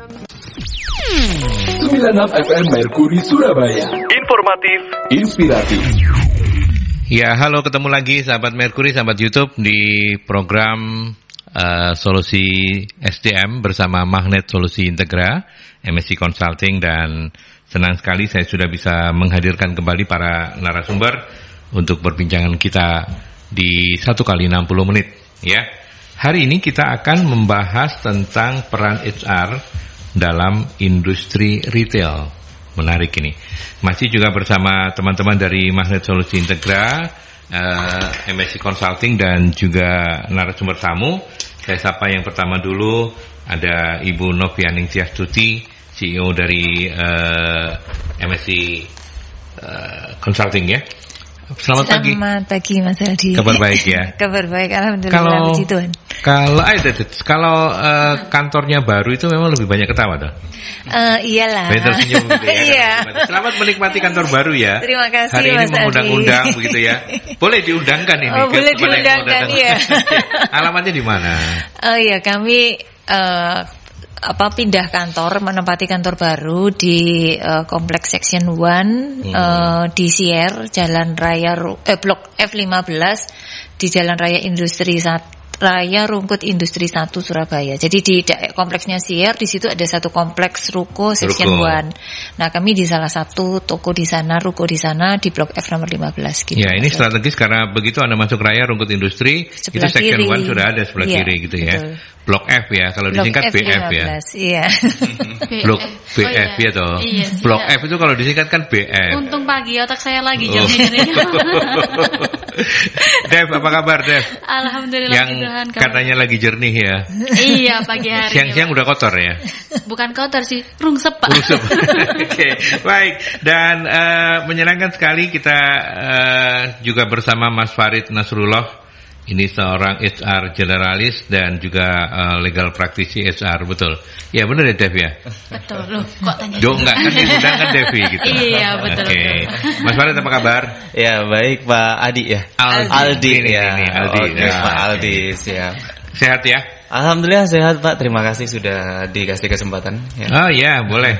96 FM Merkuri Surabaya. Informatif, inspiratif. Ya, halo, ketemu lagi sahabat Merkuri, sahabat YouTube di program Solusi SDM bersama Magnet Solusi Integra, MSC Consulting, dan senang sekali saya sudah bisa menghadirkan kembali para narasumber untuk perbincangan kita di 1 kali 60 menit. Ya, hari ini kita akan membahas tentang peran HR dalam industri retail. Menarik ini. Masih juga bersama teman-teman dari Magnet Solusi Integra, MSC Consulting, dan juga narasumber tamu. Saya sapa yang pertama dulu, ada Ibu Novianing Tiastuti, CEO dari MSC Consulting ya. Selamat pagi. Selamat pagi Mas Aldi. Kabar baik ya? Kabar baik, alhamdulillah. Puji Tuhan. Kalau kantornya baru itu memang lebih banyak ketawa dong. Iyalah. Banyak tersenyum gitu ya. Iya. Selamat menikmati kantor baru ya. Terima kasih hari ini Mas mengundang-undang begitu ya. Boleh diundangkan ini. Oh, boleh diundangkan ya. Alamatnya di mana? Oh iya, kami pindah kantor, menempati kantor baru di kompleks Section 1 di Sier, Jalan Raya Blok F15 di Jalan Raya Industri Raya Rungkut Industri 1 Surabaya. Jadi di kompleksnya Sier, di situ ada satu kompleks ruko Section 1. Nah, kami di salah satu toko di sana, ruko di sana di Blok F nomor 15 gitu. Ya, ini strategis karena begitu Anda masuk Raya Rungkut Industri, sebelah itu Section 1 sudah ada sebelah kiri gitu ya. Betul. Blok F ya, kalau disingkat BF ya. Iya. Blok BF ya toh. Iya, Blok F itu kalau disingkat kan BF. Untung pagi otak saya lagi jernih. Dev, apa kabar Dev? Alhamdulillah. Yang katanya lagi jernih ya. Iya, pagi hari. Siang-siang udah kotor ya? Bukan kotor sih, rungsep Pak. Oke, baik. Dan menyenangkan sekali kita juga bersama Mas Farid Nasrullah. Ini seorang HR generalis dan juga legal praktisi HR, betul? Ya benar ya Dev ya? Betul, loh kok tanya? Enggak kan diundang kan Devi gitu. Iya betul. Oke. Mas Farid apa kabar? Ya baik Pak Adi ya. Aldi ya. Aldi. Pak Aldi siap. Sehat ya? Alhamdulillah sehat Pak. Terima kasih sudah dikasih kesempatan. Ya. Oh ya boleh.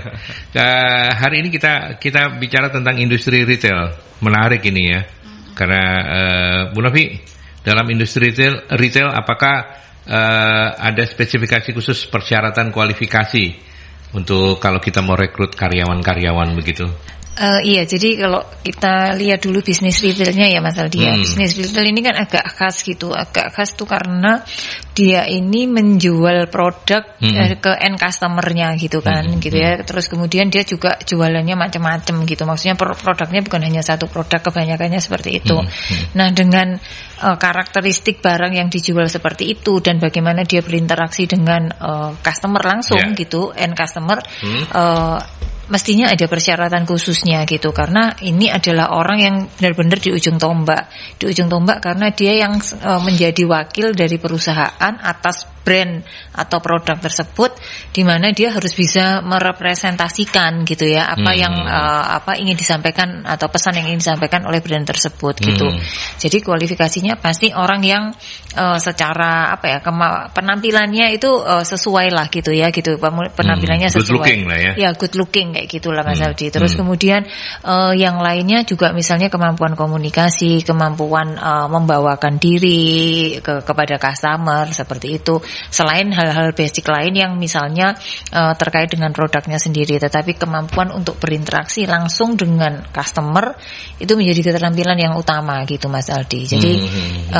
Hari ini kita bicara tentang industri retail. Menarik ini ya. Karena Bu Novi, dalam industri retail apakah ada spesifikasi khusus persyaratan kualifikasi untuk kalau kita mau rekrut karyawan-karyawan begitu? Iya, jadi kalau kita lihat dulu bisnis retailnya ya Mas Aldi ya. Bisnis retail ini kan agak khas gitu. Agak khas tuh karena dia ini menjual produk ke end customer-nya gitu kan, gitu ya. Terus kemudian dia juga jualannya macam-macam gitu. Maksudnya produknya bukan hanya satu produk, kebanyakannya seperti itu. Nah, dengan karakteristik barang yang dijual seperti itu dan bagaimana dia berinteraksi dengan customer langsung gitu, end customer, mestinya ada persyaratan khususnya gitu, karena ini adalah orang yang benar-benar di ujung tombak karena dia yang menjadi wakil dari perusahaan atas brand atau produk tersebut, di mana dia harus bisa merepresentasikan gitu ya apa yang ingin disampaikan atau pesan yang ingin disampaikan oleh brand tersebut gitu. Jadi kualifikasinya pasti orang yang secara penampilannya itu sesuai lah gitu ya gitu, penampilannya sesuai. Good looking lah ya. Ya, good looking kayak gitulah Mas Aldi. Terus kemudian yang lainnya juga misalnya kemampuan komunikasi, kemampuan membawakan diri kepada customer seperti itu. Selain hal-hal basic lain yang misalnya terkait dengan produknya sendiri, tetapi kemampuan untuk berinteraksi langsung dengan customer itu menjadi keterampilan yang utama gitu Mas Aldi. Jadi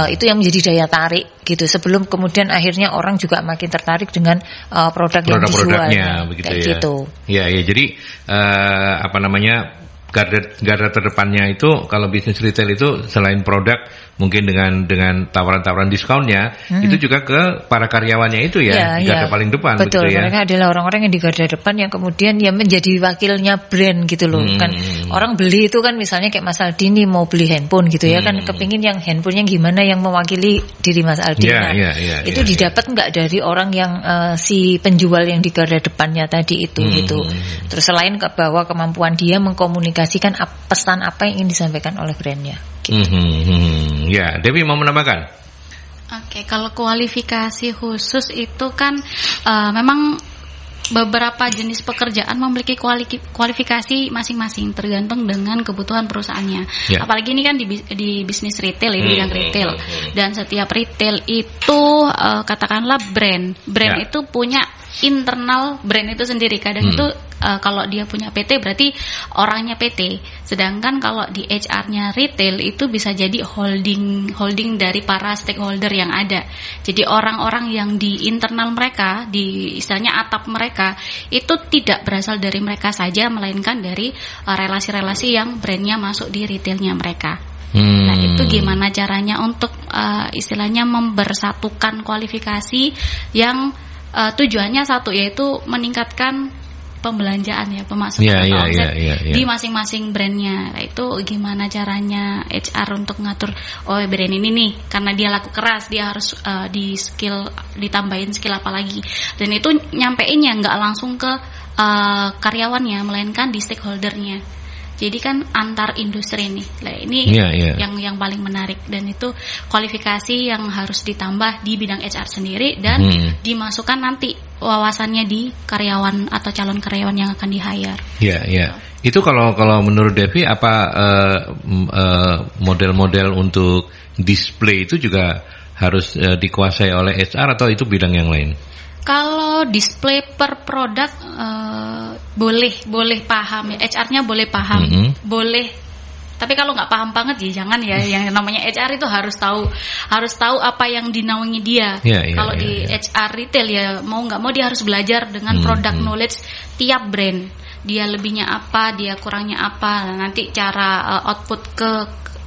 itu yang menjadi daya tarik gitu, sebelum kemudian akhirnya orang juga makin tertarik dengan produk yang dijualnya begitu kayak ya. Gitu. Ya, jadi garda terdepannya itu kalau bisnis retail itu selain produk mungkin dengan tawaran-tawaran diskonnya itu juga ke para karyawannya itu ya, di garda paling depan. Betul, begitu ya. Mereka adalah orang-orang yang di garda depan yang kemudian ya menjadi wakilnya brand gitu loh. Kan orang beli itu kan misalnya kayak Mas Aldi nih mau beli handphone gitu ya, kan kepingin yang handphonenya gimana yang mewakili diri Mas Aldi. Itu didapat nggak dari orang yang si penjual yang di garda depannya tadi itu gitu. Terus selain bahwa kemampuan dia mengkomunikasikan pesan apa yang ingin disampaikan oleh brandnya. Gitu. Ya, Devi mau menambahkan? Oke, kalau kualifikasi khusus itu kan memang beberapa jenis pekerjaan memiliki kualifikasi masing-masing tergantung dengan kebutuhan perusahaannya. Apalagi ini kan di bisnis retail, di bidang retail. Dan setiap retail itu katakanlah brand itu punya internal brand itu sendiri. Kadang itu kalau dia punya PT berarti orangnya PT. Sedangkan kalau di HR-nya retail itu bisa jadi holding dari para stakeholder yang ada. Jadi orang-orang yang di internal mereka, di istilahnya atap mereka, itu tidak berasal dari mereka saja, melainkan dari relasi-relasi yang brandnya masuk di retailnya mereka. Nah, itu gimana caranya untuk istilahnya membersatukan kualifikasi yang tujuannya satu, yaitu meningkatkan pembelanjaan ya, pemasukan atau omset di masing-masing brandnya. Nah, itu gimana caranya HR untuk ngatur, oh brand ini nih karena dia laku keras, dia harus ditambahin skill apa lagi. Dan itu nyampeinnya nggak langsung ke karyawannya, melainkan di stakeholdernya. Jadi kan antar industri nih. Nah, ini yang paling menarik, dan itu kualifikasi yang harus ditambah di bidang HR sendiri dan dimasukkan nanti wawasannya di karyawan atau calon karyawan yang akan di-hire. Itu kalau menurut Devi apa model-model untuk display itu juga harus dikuasai oleh HR atau itu bidang yang lain? Kalau display per produk boleh paham ya, HR-nya boleh paham, boleh. Tapi kalau nggak paham banget ya jangan ya. Yang namanya HR itu harus tahu apa yang dinaungi dia. Kalau di HR retail ya mau nggak mau dia harus belajar dengan product knowledge tiap brand. Dia lebihnya apa, dia kurangnya apa. Nanti cara output ke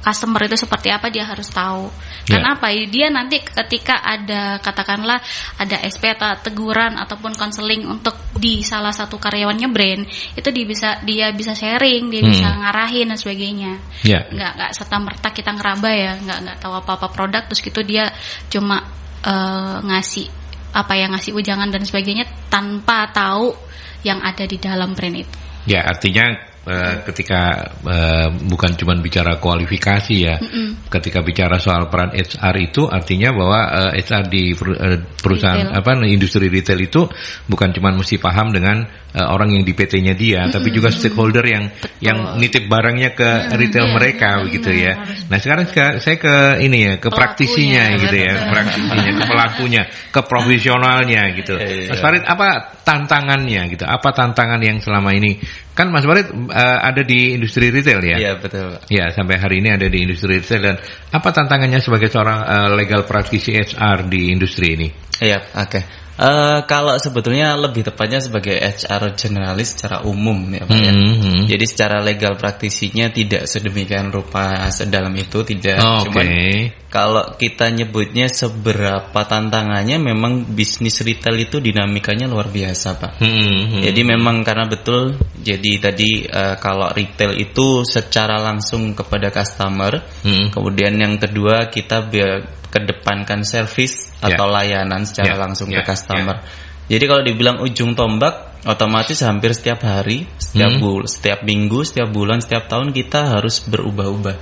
customer itu seperti apa dia harus tahu. Kenapa? Dia nanti ketika ada katakanlah ada SP atau teguran ataupun konseling untuk di salah satu karyawannya brand, itu dia bisa sharing, dia bisa ngarahin dan sebagainya. Nggak serta-merta kita ngeraba ya, nggak tahu apa-apa produk terus gitu dia cuma ngasih ujangan dan sebagainya tanpa tahu yang ada di dalam brand itu. Ya, artinya ketika bukan cuma bicara kualifikasi ya, ketika bicara soal peran HR itu artinya bahwa HR di perusahaan industri retail itu bukan cuma mesti paham dengan orang yang di PT-nya dia, tapi juga stakeholder yang nitip barangnya ke retail mereka begitu ya. Nah, sekarang saya ke ke praktisinya gitu ya, praktisinya, ke pelakunya, ke profesionalnya gitu. Mas Farid, apa tantangannya gitu? Apa tantangan yang selama ini? Kan Mas Farid ada di industri retail ya? Iya, betul. Ya, sampai hari ini ada di industri retail. Dan apa tantangannya sebagai seorang legal praktisi HR di industri ini? Iya, oke. Kalau sebetulnya lebih tepatnya sebagai HR generalis secara umum ya Pak ya. Jadi secara legal praktisinya tidak sedemikian rupa sedalam itu, tidak. Cuman kalau kita nyebutnya seberapa tantangannya, memang bisnis retail itu dinamikanya luar biasa Pak. Jadi memang karena betul, jadi tadi kalau retail itu secara langsung kepada customer, kemudian yang kedua kita kedepankan service atau layanan secara langsung ke customer. Jadi kalau dibilang ujung tombak, otomatis hampir setiap hari, setiap minggu, setiap bulan, setiap tahun kita harus berubah-ubah.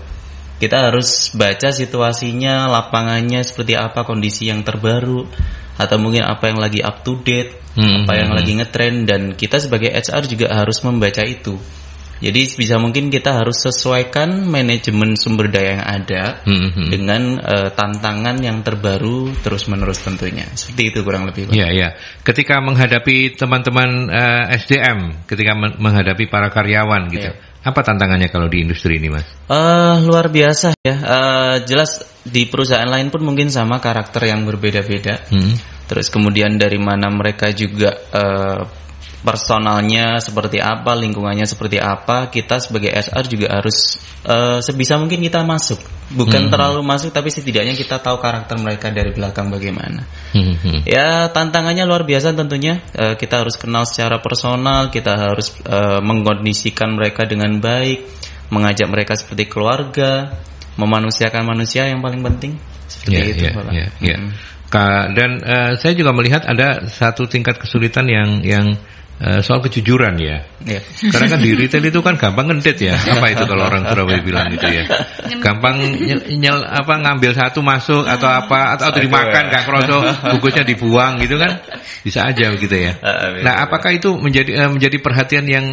Kita harus baca situasinya, lapangannya seperti apa, kondisi yang terbaru, atau mungkin apa yang lagi up to date, apa yang lagi ngetrend, dan kita sebagai HR juga harus membaca itu. Jadi bisa mungkin kita harus sesuaikan manajemen sumber daya yang ada dengan tantangan yang terbaru terus-menerus tentunya. Seperti itu kurang lebih. Iya. Ketika menghadapi teman-teman SDM, ketika menghadapi para karyawan gitu, apa tantangannya kalau di industri ini, Mas? Luar biasa ya. Jelas di perusahaan lain pun mungkin sama, karakter yang berbeda-beda. Terus kemudian dari mana mereka juga personalnya seperti apa, lingkungannya seperti apa, kita sebagai HR juga harus sebisa mungkin kita masuk, bukan terlalu masuk, tapi setidaknya kita tahu karakter mereka dari belakang bagaimana. Ya, tantangannya luar biasa tentunya. Kita harus kenal secara personal, kita harus mengkondisikan mereka dengan baik, mengajak mereka seperti keluarga, memanusiakan manusia yang paling penting. Seperti itu, Pak. Dan saya juga melihat ada satu tingkat kesulitan yang soal kejujuran ya. Yeah. Karena kan di retail itu kan gampang ngendet ya. Apa itu kalau orang Surabaya bilang gitu ya. Gampang ngambil satu masuk atau apa atau dimakan gak kroso, bungkusnya dibuang gitu kan. Bisa aja gitu ya. Nah, apakah itu menjadi perhatian yang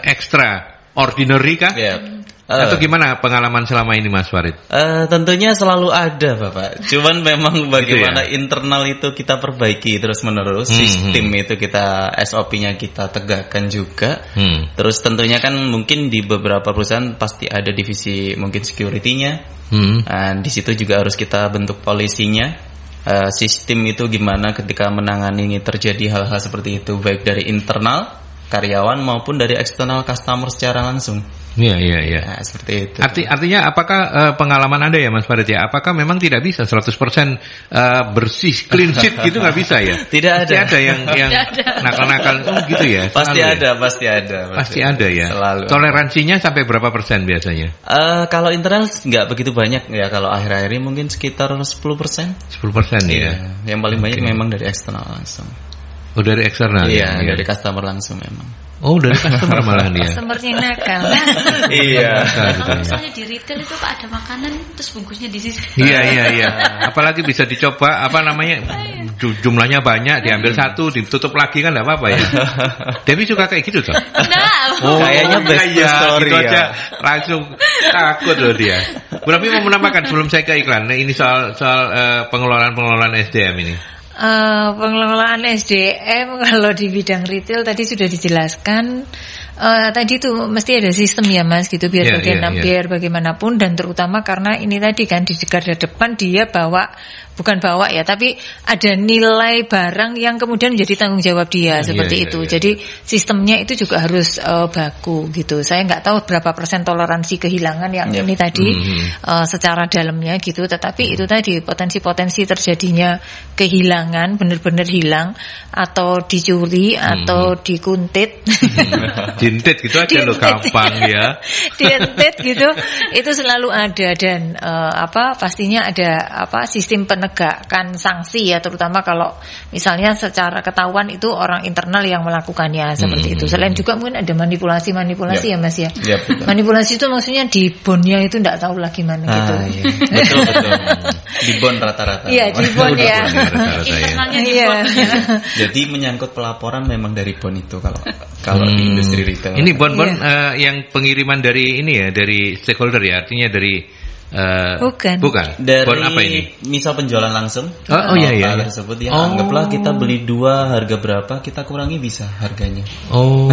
ekstra ordinary kah? Yeah. Atau gimana pengalaman selama ini Mas Farid? Tentunya selalu ada Bapak. Cuman memang bagaimana internal itu kita perbaiki terus menerus. Sistem itu kita SOP-nya kita tegakkan juga. Terus tentunya kan mungkin di beberapa perusahaan pasti ada divisi mungkin security-nya. Di situ juga harus kita bentuk polisinya. Sistem itu gimana ketika menangani terjadi hal-hal seperti itu baik dari internal karyawan maupun dari eksternal customer secara langsung. Iya. Nah, seperti itu. Artinya apakah pengalaman Anda ya Mas Farid ya? Apakah memang tidak bisa 100% bersih, clean sheet gitu nggak bisa ya? Tidak ada. Pasti ada yang nakal-nakal gitu ya? Pasti ada. Pasti ada ya. Selalu. Toleransinya sampai berapa persen biasanya? Kalau internal nggak begitu banyak ya. Kalau akhir-akhir ini mungkin sekitar 10%. 10% ya. Iya. Yang paling banyak memang dari eksternal langsung. Oh, dari eksternal? Iya, dari customer langsung memang. Oh, dari customer malahan dia. Customer yang nakal. Iya. Misalnya di retail itu Pak ada makanan terus bungkusnya di sini. Iya. Apalagi bisa dicoba jumlahnya banyak, diambil satu, ditutup lagi kan enggak apa-apa ya. Debbie suka kayak gitu toh? Nah, kayaknya best story gitu ya. Aja langsung takut loh dia. Berarti mau menambahkan sebelum saya ke iklan. Nah, ini soal pengelolaan SDM ini. Pengelolaan SDM kalau di bidang retail tadi sudah dijelaskan. Tadi itu mesti ada sistem ya Mas gitu biar biar bagaimanapun dan terutama karena ini tadi kan di garda depan dia bukan bawa ya tapi ada nilai barang yang kemudian menjadi tanggung jawab dia seperti itu. Jadi sistemnya itu juga harus baku gitu. Saya nggak tahu berapa persen toleransi kehilangan yang ini tadi secara dalamnya gitu. Tetapi itu tadi potensi-potensi terjadinya kehilangan benar-benar hilang atau dicuri atau dikuntit. Dintet gitu aja loh gampang ya. Dintet gitu itu selalu ada dan pastinya ada sistem penegakan sanksi ya terutama kalau misalnya secara ketahuan itu orang internal yang melakukannya seperti itu. Selain juga mungkin ada manipulasi ya Mas ya. Manipulasi itu maksudnya di bonnya itu enggak tahu lagi mana gitu. Iya. Betul. Di bon rata-rata. Iya, di bon ya. Internalnya di bon. Jadi menyangkut pelaporan memang dari bon itu kalau di industri retail. Ini bon-bon yang pengiriman dari ini ya, dari stakeholder ya, artinya dari Bukan. Dari bon apa ini? Misal penjualan langsung. Oh iya. Tersebut ya anggaplah kita beli 2 harga berapa, kita kurangi bisa harganya. Oh,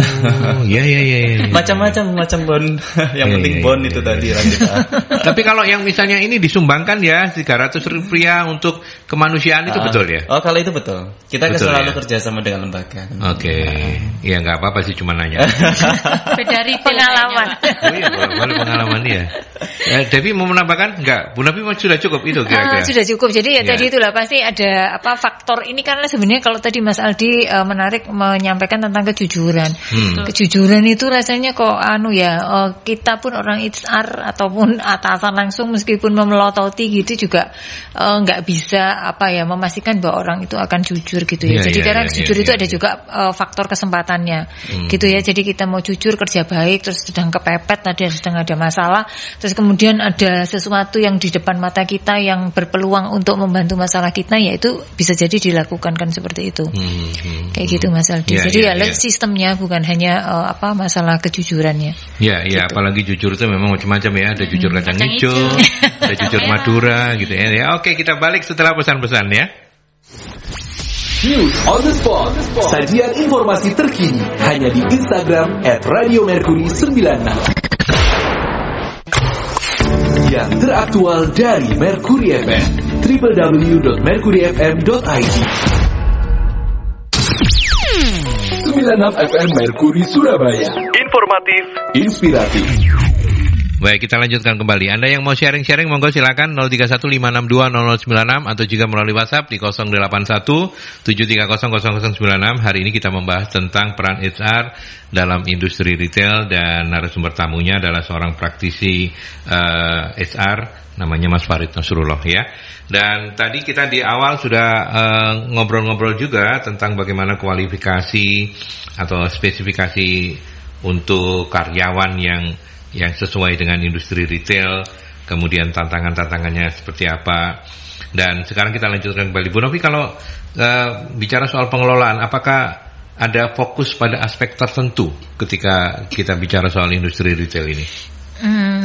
iya. Macam-macam bon. Yang penting bon itu tadi kita. Tapi kalau yang misalnya ini disumbangkan ya 300 rupiah untuk kemanusiaan itu betul ya? Oh, kalau itu betul. Kita selalu kerjasama dengan lembaga. Oke. Ya nggak apa-apa sih cuma nanya. Beda retail pengalaman. Oh iya, boleh pengalaman dia. Debbie mau menambahkan? Enggak, Bu Nabi sudah cukup itu kira-kira. Sudah cukup. Jadi tadi itulah pasti ada faktor ini karena sebenarnya kalau tadi Mas Aldi menarik menyampaikan tentang kejujuran. Kejujuran itu rasanya kok kita pun orang HR ataupun atasan langsung meskipun memelototi gitu juga enggak bisa memastikan bahwa orang itu akan jujur gitu ya. Jadi karena jujur itu ada juga faktor kesempatannya. Gitu ya. Jadi kita mau jujur kerja baik terus sedang kepepet tadi sedang ada masalah terus kemudian ada sesuatu yang di depan mata kita yang berpeluang untuk membantu masalah kita yaitu bisa jadi dilakukan kan seperti itu. Kayak gitu Mas Aldi. Jadi sistemnya bukan hanya masalah kejujurannya. Ya, gitu. Apalagi jujur itu memang macam-macam ya. Ada jujur kacang hijau, ada jujur Madura gitu ya. Ya, oke, kita balik setelah pesan-pesan ya. News on the spot. Sajian informasi terkini hanya di Instagram @radiomercury96. Yang teraktual dari Mercury FM. www.mercuryfm.id 96 FM Mercury Surabaya. Informatif, inspiratif. Baik, kita lanjutkan kembali. Anda yang mau sharing-sharing, monggo silakan 0315620096 atau juga melalui WhatsApp di 0817300096. Hari ini kita membahas tentang peran HR dalam industri retail dan narasumber tamunya adalah seorang praktisi HR namanya Mas Farid Nasrullah ya. Dan tadi kita di awal sudah ngobrol-ngobrol juga tentang bagaimana kualifikasi atau spesifikasi untuk karyawan yang sesuai dengan industri retail, kemudian tantangan-tantangannya seperti apa. Dan sekarang kita lanjutkan kembali. Bu Novi, kalau bicara soal pengelolaan, apakah ada fokus pada aspek tertentu ketika kita bicara soal industri retail ini?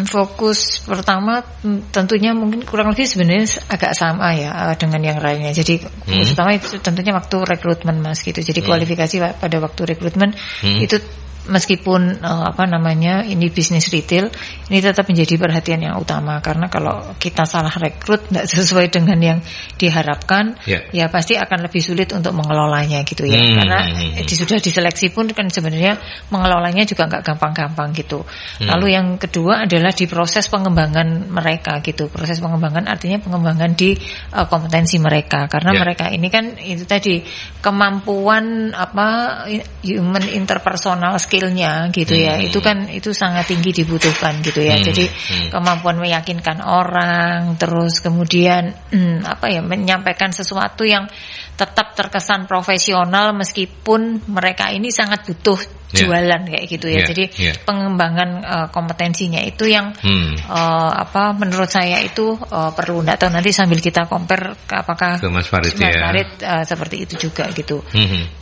Fokus pertama tentunya mungkin kurang lebih sebenarnya agak sama ya dengan yang lainnya. Jadi pertama itu tentunya waktu rekrutmen Mas gitu. Jadi kualifikasi pada waktu rekrutmen itu meskipun ini bisnis retail, ini tetap menjadi perhatian yang utama, karena kalau kita salah rekrut tidak sesuai dengan yang diharapkan, ya pasti akan lebih sulit untuk mengelolanya gitu ya. Karena sudah diseleksi pun kan sebenarnya mengelolanya juga nggak gampang-gampang gitu. Lalu yang kedua adalah di proses pengembangan mereka gitu. Proses pengembangan artinya pengembangan di kompetensi mereka, karena mereka ini kan itu tadi kemampuan human interpersonal skillnya gitu ya, itu sangat tinggi dibutuhkan gitu ya. Jadi kemampuan meyakinkan orang, terus kemudian menyampaikan sesuatu yang tetap terkesan profesional meskipun mereka ini sangat butuh jualan kayak gitu ya. Jadi pengembangan kompetensinya itu yang menurut saya itu perlu. Nggak tahu nanti sambil kita compare apakah ke Mas Farid seperti itu juga gitu.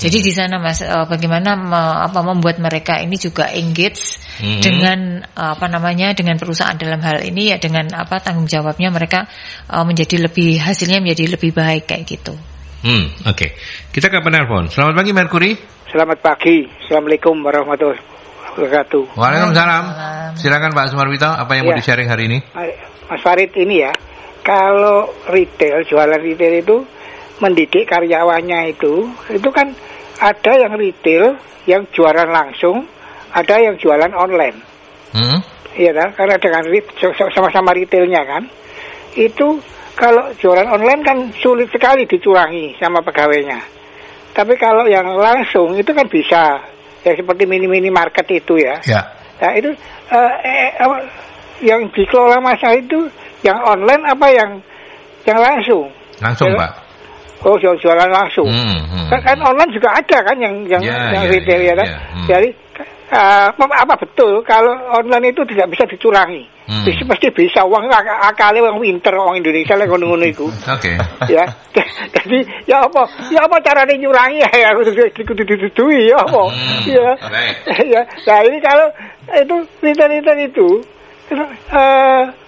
Jadi di sana Mas bagaimana membuat mereka ini juga engage dengan dengan perusahaan dalam hal ini ya, dengan tanggung jawabnya mereka hasilnya menjadi lebih baik kayak gitu. Oke. Kita ke penelpon. Selamat pagi Mercury. Selamat pagi. Assalamualaikum warahmatullahi wabarakatuh. Waalaikumsalam. Silakan Pak Sumarwito, apa yang mau di-sharing hari ini? Mas Farid, ini ya, kalau retail, jualan retail itu mendidik karyawannya itu kan ada yang retail yang jualan langsung, ada yang jualan online. Iya kan? Karena dengan sama-sama retailnya kan. Itu kalau jualan online kan sulit sekali dicurangi sama pegawainya. Tapi kalau yang langsung itu kan bisa, ya seperti mini market itu ya. Nah itu yang dikelola masalah itu yang online apa yang langsung? Langsung Pak. Oh jualan langsung. Kan online juga ada kan yang retail ya kan. Jadi apa betul kalau online itu tidak bisa dicurangi? Pasti bisa, uang akalnya uang pinter orang Indonesia lah ngono-ngono itu. Oke. Ya, jadi ya apa caranya nyurangi ya aku dituduhi ya apa? Ya, nah ini kalau itu retail itu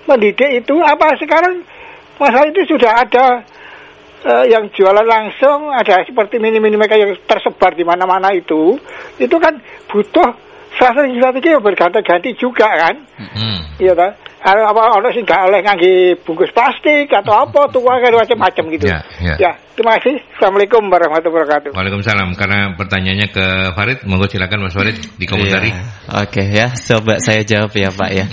mendidik itu apa sekarang masalah itu sudah ada yang jualan langsung, ada seperti mini mereka yang tersebar di mana-mana itu kan butuh strategi berganti-ganti juga kan. Iya kan? Ada sih nggak oleh ngangge bungkus plastik atau apa tuh macam-macam gitu. Ya, terima kasih. Assalamualaikum warahmatullahi wabarakatuh. Waalaikumsalam. Karena pertanyaannya ke Farid, monggo silakan Mas Farid dikomentari. Oke ya, coba saya jawab ya Pak ya.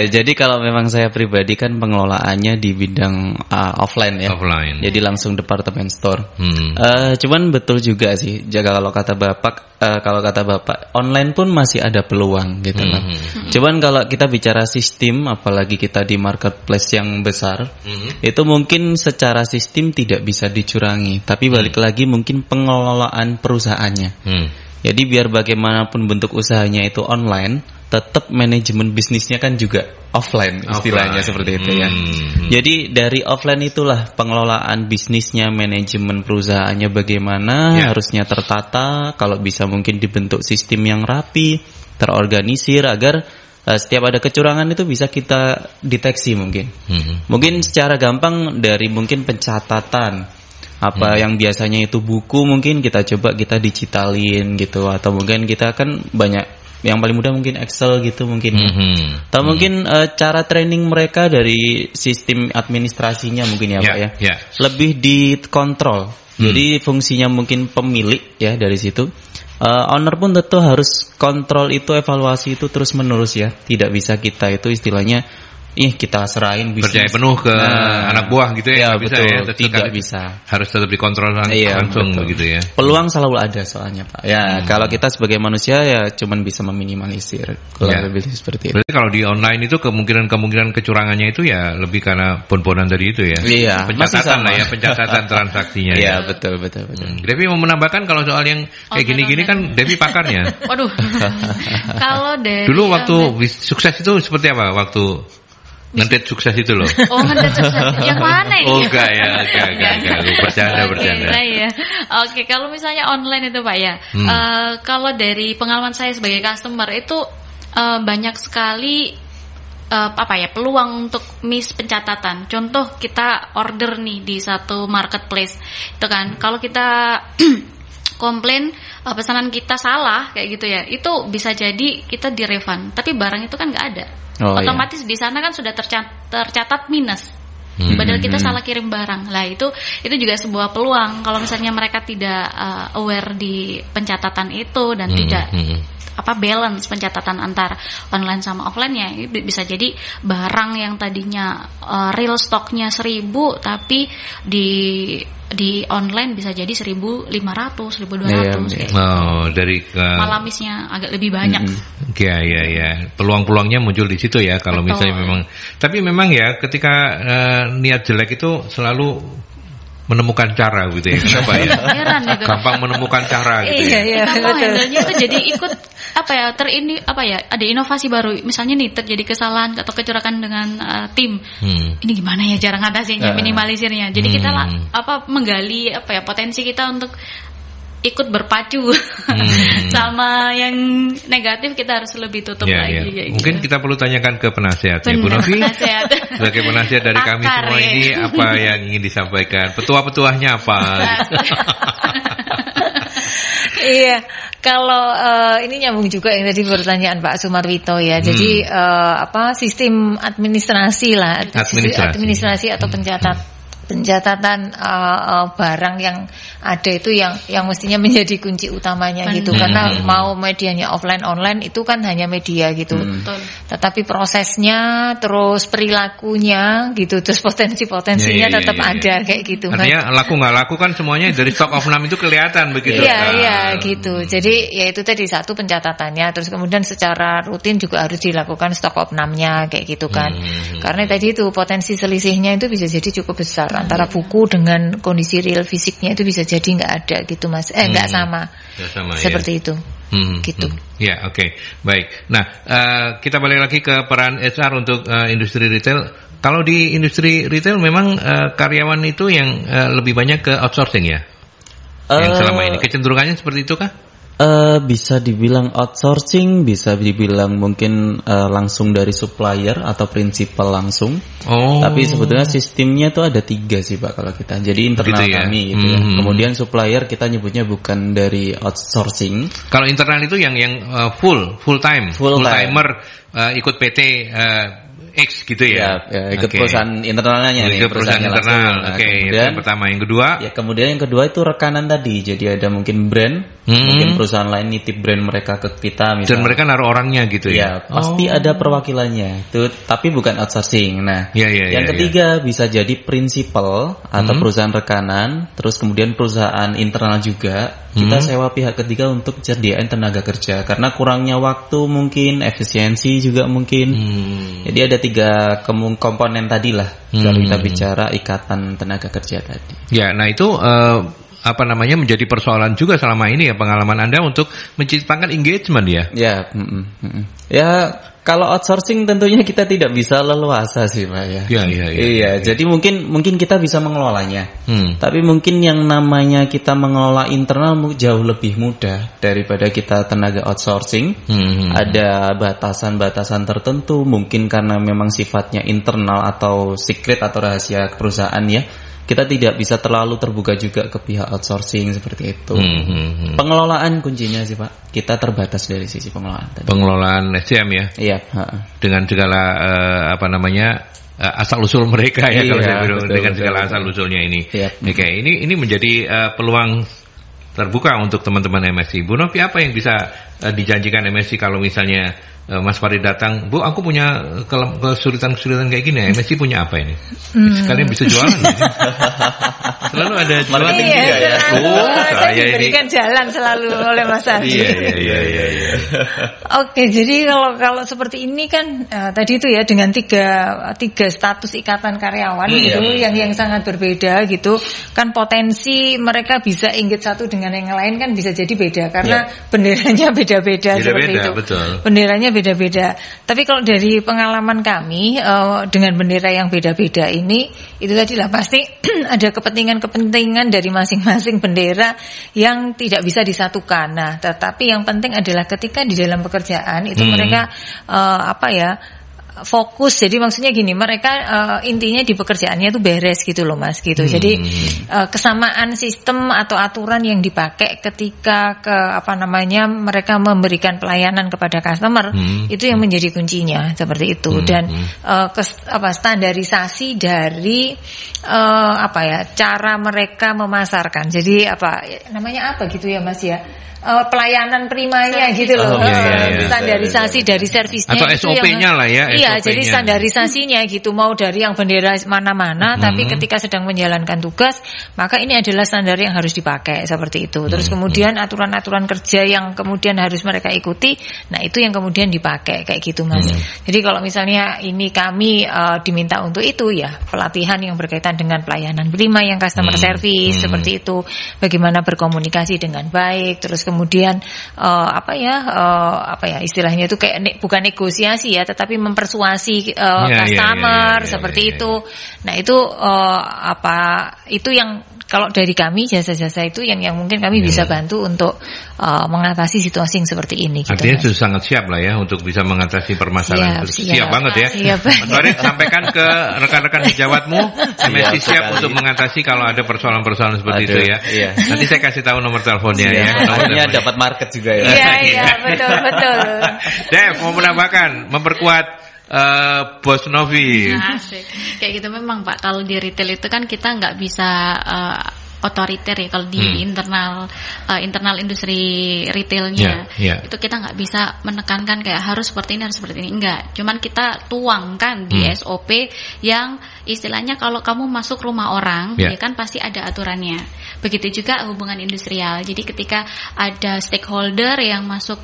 Jadi kalau memang saya pribadi kan pengelolaannya di bidang offline ya. Jadi langsung department store. Cuman betul juga sih. Kalau kata Bapak, online pun masih ada peluang gitu lah. Cuman kalau kita bicara sistem, apalagi kita di marketplace yang besar, itu mungkin secara sistem tidak bisa dicurangi. Tapi balik lagi mungkin pengelolaan perusahaannya. Jadi biar bagaimanapun bentuk usahanya itu online, tetap manajemen bisnisnya kan juga offline istilahnya seperti itu ya. Jadi dari offline itulah pengelolaan bisnisnya, manajemen perusahaannya bagaimana, harusnya tertata, kalau bisa mungkin dibentuk sistem yang rapi, terorganisir agar setiap ada kecurangan itu bisa kita deteksi mungkin. Mungkin secara gampang dari mungkin pencatatan yang biasanya itu buku mungkin kita coba kita digitalin gitu, atau mungkin kita kan banyak yang paling mudah mungkin Excel gitu mungkin. Atau mungkin cara training mereka dari sistem administrasinya mungkin ya Pak ya. Lebih dikontrol. Jadi fungsinya mungkin pemilik ya dari situ. owner pun tentu harus kontrol itu, evaluasi itu terus menerus ya. Tidak bisa kita itu istilahnya kita serahin bisnis. Percaya penuh ke anak buah gitu ya, betul, bisa ya, tidak bisa. Harus tetap dikontrol langsung begitu ya. Peluang selalu ada soalnya Pak. Ya, kalau kita sebagai manusia ya cuman bisa meminimalisir kalau bisnis seperti itu. Berarti kalau di online itu kemungkinan kecurangannya itu ya lebih karena pon-ponan tadi itu ya. Iya, pencatatan lah ya, pencatatan transaksinya. Iya, betul. Devi mau menambahkan kalau soal yang kayak gini-gini kan Devi pakarnya. Waduh. Kalau dari dulu waktu sukses itu seperti apa waktu ngedet sukses itu loh. Oh, ngedet sukses. Yang mana ini? Oh, enggak. Bercanda. Ya. Oke, kalau misalnya online itu Pak ya. Kalau dari pengalaman saya sebagai customer itu banyak sekali peluang untuk miss pencatatan. Contoh kita order nih di satu marketplace. Itu kan kalau kita komplain pesanan kita salah kayak gitu ya, itu bisa jadi kita di-refund, tapi barang itu kan nggak ada. Otomatis di sana kan sudah tercatat minus. Padahal kita salah kirim barang. Lah itu juga sebuah peluang kalau misalnya mereka tidak aware di pencatatan itu dan tidak balance pencatatan antara online sama offline-nya. Bisa jadi barang yang tadinya real stoknya 1.000 tapi di online bisa jadi 1.500, 1.200. Dari malamisnya agak lebih banyak. Ya. Peluang-peluangnya muncul di situ ya kalau misalnya memang. Tapi memang ya ketika niat jelek itu selalu menemukan cara gitu ya. Kenapa ya? Heran gitu. Gampang menemukan cara gitu. Iya, kita mau handle-nya itu jadi ikut ada inovasi baru. Misalnya nih terjadi kesalahan atau kecurangan dengan tim. Ini gimana ya cara ngatasinya, minimalisirnya. Jadi kita menggali potensi kita untuk ikut berpacu sama yang negatif, kita harus lebih tutup lagi. Ya. Mungkin kita perlu tanyakan ke penasihat ya, Bu Novi. Sebagai penasihat dari kami semua ini, apa yang ingin disampaikan? Petua-petuahnya apa? Iya, kalau ini nyambung juga yang tadi pertanyaan Pak Sumarwito ya. Jadi sistem administrasi atau pencatatan barang yang ada itu yang mestinya menjadi kunci utamanya gitu, karena mau medianya offline online itu kan hanya media gitu. Tetapi prosesnya terus perilakunya gitu, terus potensinya tetap ada kayak gitu. Artinya laku nggak laku kan semuanya dari stock of name itu kelihatan begitu. Iya gitu. Jadi ya itu tadi satu pencatatannya, terus kemudian secara rutin juga harus dilakukan stock of name-nya kayak gitu kan. Karena tadi itu potensi selisihnya itu bisa jadi cukup besar antara buku dengan kondisi real fisiknya, itu bisa jadi nggak ada gitu Mas, nggak sama seperti itu. Gitu. Ya, oke. Baik. Nah, kita balik lagi ke peran HR untuk industri retail. Kalau di industri retail memang karyawan itu yang lebih banyak ke outsourcing ya? Yang selama ini kecenderungannya seperti itu kah? Bisa dibilang outsourcing, bisa dibilang mungkin langsung dari supplier atau prinsipal langsung. Tapi sebetulnya sistemnya tuh ada 3 sih Pak kalau kita. Jadi internal gitu kami gitu ya. Kemudian supplier kita nyebutnya bukan dari outsourcing. Kalau internal itu yang full timer ikut PT X gitu ya. Ikut perusahaan internalnya nih. Perusahaan internal. Itu yang pertama. Yang kedua? Ya, kemudian yang kedua itu rekanan tadi. Jadi ada mungkin brand, mungkin perusahaan lain nitip brand mereka ke kita misalnya. Dan mereka naruh orangnya gitu ya. Pasti ada perwakilannya. Itu tapi bukan outsourcing. Nah, yang ketiga bisa jadi prinsipal atau perusahaan rekanan, terus kemudian perusahaan internal juga. Kita sewa pihak ketiga untuk sediain tenaga kerja karena kurangnya waktu mungkin, efisiensi juga mungkin. Jadi ada 3 komponen tadi lah kalau kita bicara ikatan tenaga kerja tadi. Ya, nah itu menjadi persoalan juga selama ini ya, pengalaman Anda untuk menciptakan engagement ya. Ya, kalau outsourcing tentunya kita tidak bisa leluasa sih Pak ya. Iya. Jadi mungkin kita bisa mengelolanya. Tapi mungkin yang namanya kita mengelola internal jauh lebih mudah daripada kita tenaga outsourcing. Ada batasan-batasan tertentu, mungkin karena memang sifatnya internal atau secret atau rahasia perusahaan ya. Kita tidak bisa terlalu terbuka juga ke pihak outsourcing seperti itu. Pengelolaan kuncinya sih Pak. Kita terbatas dari sisi pengelolaan tadi. Pengelolaan SDM ya. Iya. Dengan segala asal usul mereka ya, kalau saya bilang dengan segala asal usulnya ini. Oke, ini menjadi peluang terbuka untuk teman-teman MSI. Bu Novi, apa yang bisa dijanjikan MSI kalau misalnya Mas Farid datang, Bu, aku punya kesulitan kayak gini, MSI punya apa ini? Sekalian bisa jualan. Selalu ada marketing juga ya. Saya diberikan jalan selalu oleh Mas Adi. Iya. Oke, jadi kalau seperti ini kan tadi itu ya dengan tiga status ikatan karyawan gitu yang sangat berbeda gitu kan, potensi mereka bisa inggit satu dengan yang lain kan bisa jadi beda karena benderanya beda-beda seperti itu. Betul. Benderanya beda-beda. Tapi kalau dari pengalaman kami dengan bendera yang beda-beda ini, itu tadilah pasti ada kepentingan dari masing-masing bendera yang tidak bisa disatukan. Nah, tetapi yang penting adalah ketika di dalam pekerjaan itu mereka fokus. Jadi maksudnya gini, mereka intinya di pekerjaannya itu beres gitu loh Mas gitu. Jadi kesamaan sistem atau aturan yang dipakai ketika mereka memberikan pelayanan kepada customer itu yang menjadi kuncinya seperti itu. Dan standarisasi dari cara mereka memasarkan. Jadi namanya gitu ya Mas ya. Pelayanan primanya gitu loh. Standarisasi dari servisnya atau SOP-nya lah ya. Iya, jadi standarisasinya gitu, mau dari yang bendera mana-mana tapi ketika sedang menjalankan tugas, maka ini adalah standar yang harus dipakai seperti itu. Terus kemudian aturan-aturan kerja yang kemudian harus mereka ikuti, nah itu yang kemudian dipakai kayak gitu Mas. Jadi kalau misalnya ini kami diminta untuk itu ya, pelatihan yang berkaitan dengan pelayanan prima yang customer service seperti itu, bagaimana berkomunikasi dengan baik, terus kemudian istilahnya itu kayak bukan negosiasi ya, tetapi mempersuasi customer seperti itu. Nah itu itu yang kalau dari kami jasa-jasa itu yang mungkin kami bisa bantu untuk mengatasi situasi yang seperti ini. Gitu, artinya sudah sangat siap lah ya untuk bisa mengatasi permasalahan. Siap banget ya. Mas Farid, sampaikan ke rekan-rekan sejawatmu, MSI siap untuk mengatasi kalau ada persoalan-persoalan seperti itu ya. Iya. Nanti saya kasih tahu nomor teleponnya ya. Nomornya dapat market juga ya. Iya, betul. Dev mau menambahkan, memperkuat Bos Novi. Asik. Kayak gitu memang Pak, kalau di retail itu kan kita nggak bisa otoriter ya kalau di internal industri retailnya itu kita nggak bisa menekankan kayak harus seperti ini enggak, cuman kita tuangkan di SOP yang istilahnya kalau kamu masuk rumah orang ya kan pasti ada aturannya. Begitu juga hubungan industrial, jadi ketika ada stakeholder yang masuk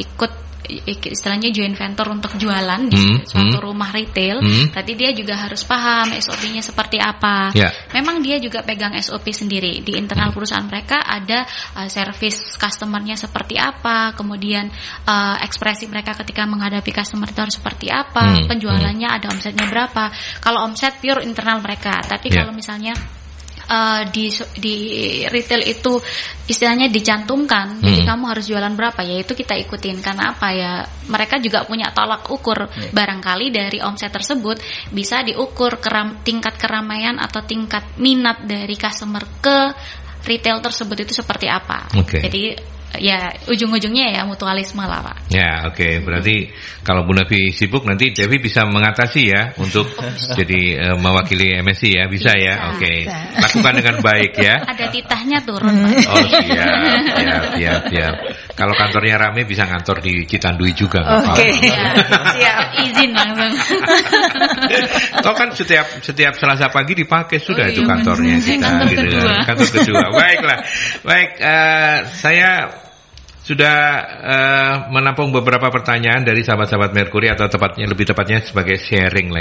ikut istilahnya joint venture untuk jualan di suatu rumah retail, tadi dia juga harus paham SOP-nya seperti apa. Memang dia juga pegang SOP sendiri di internal perusahaan mereka, ada service customer-nya seperti apa, kemudian ekspresi mereka ketika menghadapi customer itu harus seperti apa, penjualannya ada omsetnya berapa. Kalau omset pure internal mereka, tapi kalau misalnya di retail itu istilahnya dicantumkan, jadi kamu harus jualan berapa, ya itu kita ikutin. Karena apa ya, mereka juga punya tolak ukur, barangkali dari omset tersebut bisa diukur tingkat keramaian atau tingkat minat dari customer ke retail tersebut itu seperti apa. Jadi ya ujung-ujungnya ya mutualisme lah Pak. Ya berarti kalau Bu Novi sibuk nanti Devi bisa mengatasi ya untuk jadi mewakili MSI ya, bisa ya. Lakukan dengan baik ya. Ada titahnya turun Pak. Oh siap. Kalau kantornya rame bisa ngantor di Citandui juga. Siap. Izin langsung. Toh kan setiap Selasa pagi dipakai sudah itu kantornya kita. Kantor kedua. Baik, saya sudah menampung beberapa pertanyaan dari sahabat-sahabat Merkuri, atau lebih tepatnya sebagai sharing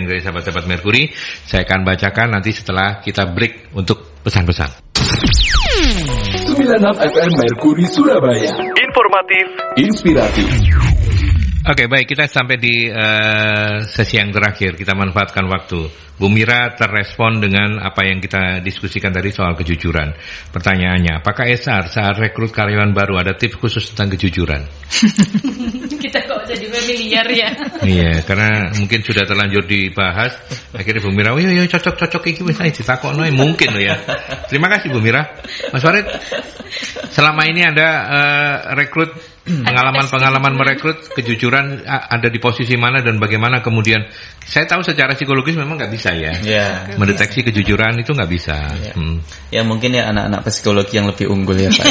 dari sahabat-sahabat Merkuri. Saya akan bacakan nanti setelah kita break untuk pesan-pesan. 96 FM Merkuri Surabaya. Informatif, inspiratif. Oke, baik, kita sampai di sesi yang terakhir. Kita manfaatkan waktu. Bu Mira terrespon dengan apa yang kita diskusikan tadi soal kejujuran. Pertanyaannya, apakah SR saat rekrut karyawan baru ada tips khusus tentang kejujuran? Kita kok jadi familiar ya. Iya, karena mungkin sudah terlanjur dibahas. Akhirnya Bu Mira, yo cocok iki wis ditakokno mungkin loh ya. Terima kasih Bu Mira. Mas Farid, selama ini Anda rekrut pengalaman merekrut, kejujuran ada di posisi mana dan bagaimana kemudian. Saya tahu secara psikologis memang nggak bisa ya, mendeteksi kejujuran itu nggak bisa. Ya mungkin ya anak-anak psikologi yang lebih unggul ya Pak.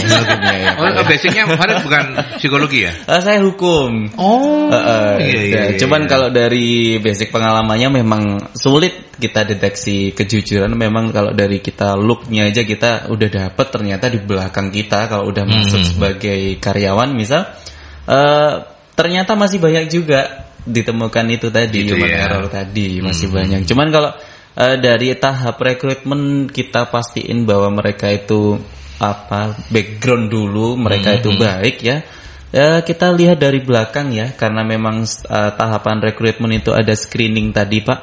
Basicnya Farid bukan psikologi ya? Saya hukum. Iya. Cuman kalau dari basic pengalamannya memang sulit kita deteksi kejujuran. Memang kalau dari kita looknya aja kita udah dapet ternyata di belakang kita kalau udah masuk sebagai karyawan misal, ternyata masih banyak juga ditemukan itu tadi, error tadi masih banyak. Cuman kalau dari tahap rekrutmen kita pastiin bahwa mereka itu background dulu mereka itu baik ya. Kita lihat dari belakang ya, karena memang tahapan rekrutmen itu ada screening tadi Pak.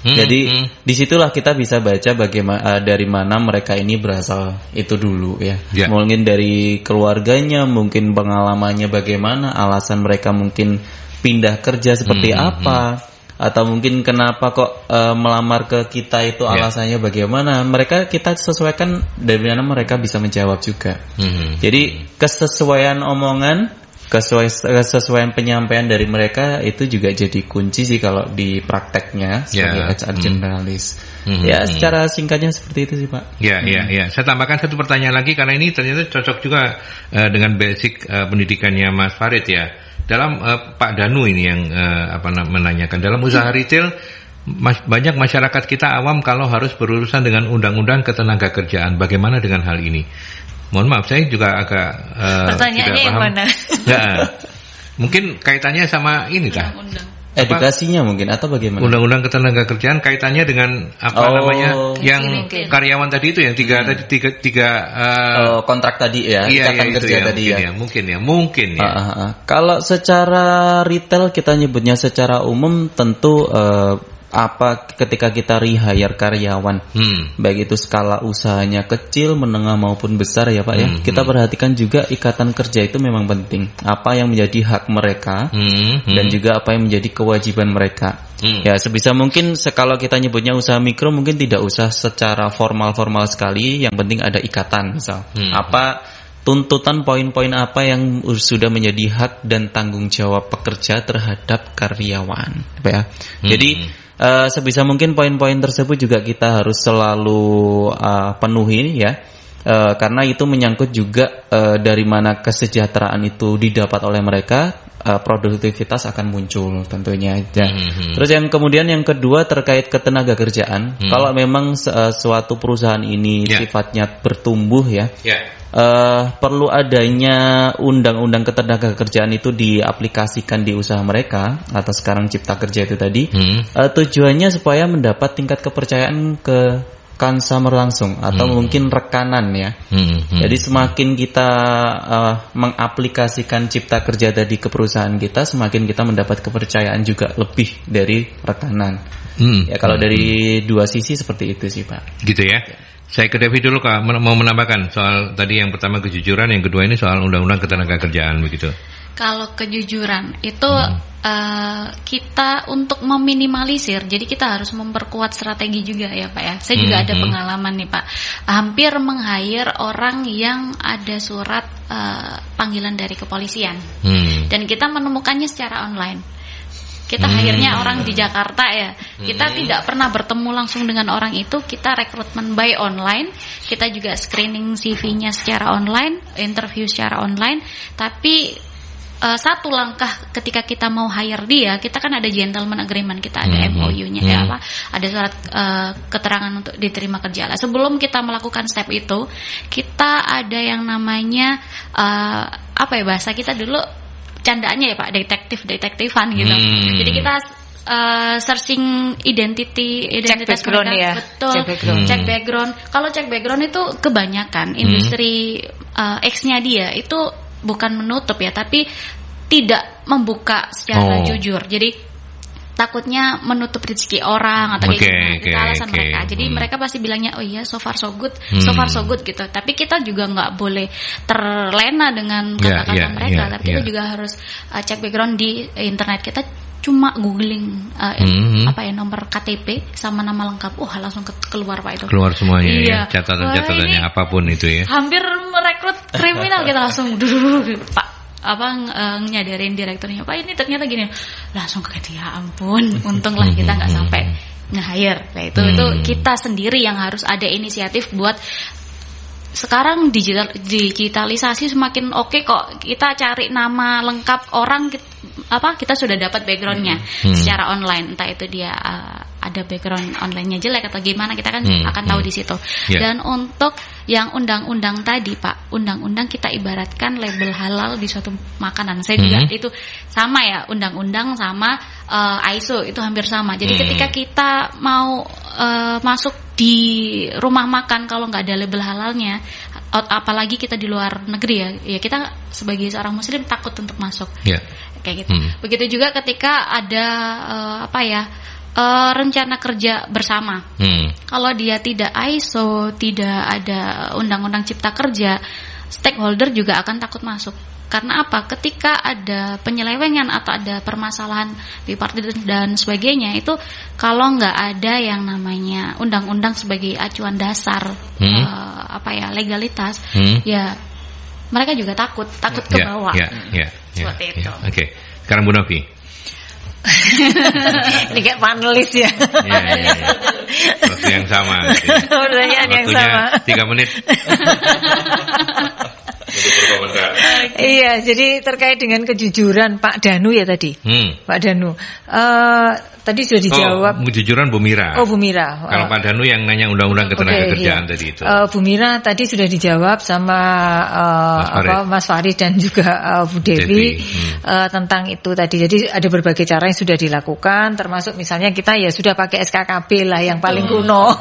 Jadi disitulah kita bisa baca bagaimana dari mana mereka ini berasal itu dulu ya. Mungkin dari keluarganya, mungkin pengalamannya bagaimana, alasan mereka mungkin pindah kerja seperti apa, atau mungkin kenapa kok melamar ke kita itu alasannya bagaimana. Mereka kita sesuaikan dari mana mereka bisa menjawab juga. Jadi kesesuaian omongan, kesesuaian penyampaian dari mereka itu juga jadi kunci sih kalau di prakteknya sebagai HR generalis. Ya secara singkatnya seperti itu sih Pak. Ya. Saya tambahkan satu pertanyaan lagi karena ini ternyata cocok juga dengan basic pendidikannya Mas Farid ya. Dalam Pak Danu ini yang menanyakan dalam usaha retail banyak masyarakat kita awam kalau harus berurusan dengan undang-undang ketenaga kerjaan. Bagaimana dengan hal ini? Mohon maaf, saya juga agak pertanyaannya yang mana? Mungkin kaitannya sama ini kah? Edukasinya mungkin atau bagaimana? Undang-undang ketenaga kerjaan kaitannya dengan yang karyawan tadi itu yang tiga kontrak tadi ya, ikatan kerja tadi ya. Mungkin ya. Kalau secara retail kita nyebutnya secara umum tentu ketika kita rehire karyawan, baik itu skala usahanya kecil, menengah maupun besar ya Pak ya, kita perhatikan juga ikatan kerja itu memang penting. Apa yang menjadi hak mereka dan juga apa yang menjadi kewajiban mereka. Ya sebisa mungkin kalau kita nyebutnya usaha mikro mungkin tidak usah secara formal sekali, yang penting ada ikatan misal. Apa tuntutan poin-poin apa yang sudah menjadi hak dan tanggung jawab pekerja terhadap karyawan, ya. Jadi sebisa mungkin poin-poin tersebut juga kita harus selalu penuhi ya, karena itu menyangkut juga dari mana kesejahteraan itu didapat oleh mereka, produktivitas akan muncul tentunya. Terus yang kedua terkait ketenaga kerjaan. Kalau memang suatu perusahaan ini sifatnya bertumbuh ya. Perlu adanya undang-undang ketenaga kerjaan itu diaplikasikan di usaha mereka atau sekarang cipta kerja itu tadi. Tujuannya supaya mendapat tingkat kepercayaan ke customer langsung atau mungkin rekanan ya. Jadi semakin kita mengaplikasikan cipta kerja tadi ke perusahaan kita, semakin kita mendapat kepercayaan juga lebih dari rekanan. Ya kalau dari dua sisi seperti itu sih Pak. Gitu ya. Saya ke Devi dulu Kak, mau menambahkan soal tadi yang pertama kejujuran, yang kedua ini soal undang-undang ketenaga kerjaan begitu. Kalau kejujuran itu kita untuk meminimalisir, jadi kita harus memperkuat strategi juga ya Pak ya. Saya juga ada pengalaman nih Pak, hampir meng-hire orang yang ada surat panggilan dari kepolisian, dan kita menemukannya secara online. Kita akhirnya orang di Jakarta ya, kita tidak pernah bertemu langsung dengan orang itu, kita rekrutmen by online, kita juga screening CV-nya secara online, interview secara online, tapi satu langkah ketika kita mau hire dia, kita kan ada gentleman agreement, kita ada MOU-nya ada surat keterangan untuk diterima kerja. Sebelum kita melakukan step itu, kita ada yang namanya bahasa kita dulu candaannya ya Pak, detektifan gitu. Jadi kita searching identitas mereka, ya. Betul. Cek background. Kalau cek background itu kebanyakan industri X-nya dia itu bukan menutup ya, tapi tidak membuka secara jujur. Jadi takutnya menutup rezeki orang atau itu alasan mereka. Jadi mereka pasti bilangnya oh iya so far so good gitu. Tapi kita juga nggak boleh terlena dengan kata-kata mereka. Tapi kita juga harus cek background di internet. Kita cuma googling nomor KTP sama nama lengkap, langsung keluar Pak itu. Keluar semuanya ya, catatan-catatannya apapun itu ya. Hampir merekrut kriminal kita langsung Pak. nyadarin direkturnya, Pak ini ternyata gini, langsung kaget, ya ampun, untunglah kita nggak sampai nge-hire. Nah, itu kita sendiri yang harus ada inisiatif buat. Sekarang digitalisasi semakin oke kok, kita cari nama lengkap orang kita sudah dapat backgroundnya secara online, entah itu dia ada background online-nya jelek atau gimana, kita kan akan tahu di situ. Dan untuk yang undang-undang tadi Pak, undang-undang kita ibaratkan label halal di suatu makanan. Saya juga itu sama ya, undang-undang sama ISO itu hampir sama. Jadi ketika kita mau masuk di rumah makan, kalau nggak ada label halalnya, apalagi kita di luar negeri ya kita sebagai seorang muslim takut untuk masuk. Kayak gitu. Begitu juga ketika ada rencana kerja bersama. Kalau dia tidak ISO, tidak ada undang-undang cipta kerja, stakeholder juga akan takut masuk. Karena apa? Ketika ada penyelewengan atau ada permasalahan bipartit dan sebagainya, itu kalau nggak ada yang namanya undang-undang sebagai acuan dasar legalitas, ya mereka juga takut ke bawah. Seperti itu. Oke. Sekarang Bu Novi. Ini kayak panelis ya. Waktu yang sama. Pertanyaan yang sama. 3 menit. Iya, jadi terkait dengan kejujuran Pak Danu ya tadi. Pak Danu. Tadi sudah dijawab. Kejujuran Bu Mira. Oh, Bu Mira. Kalau Pak Danu yang nanya undang-undang ketenagakerjaan tadi itu. Bu Mira tadi sudah dijawab sama Mas Farid dan juga Bu Dewi tentang itu tadi. Jadi ada berbagai cara yang sudah dilakukan, termasuk misalnya kita ya sudah pakai SKKB lah yang paling kuno.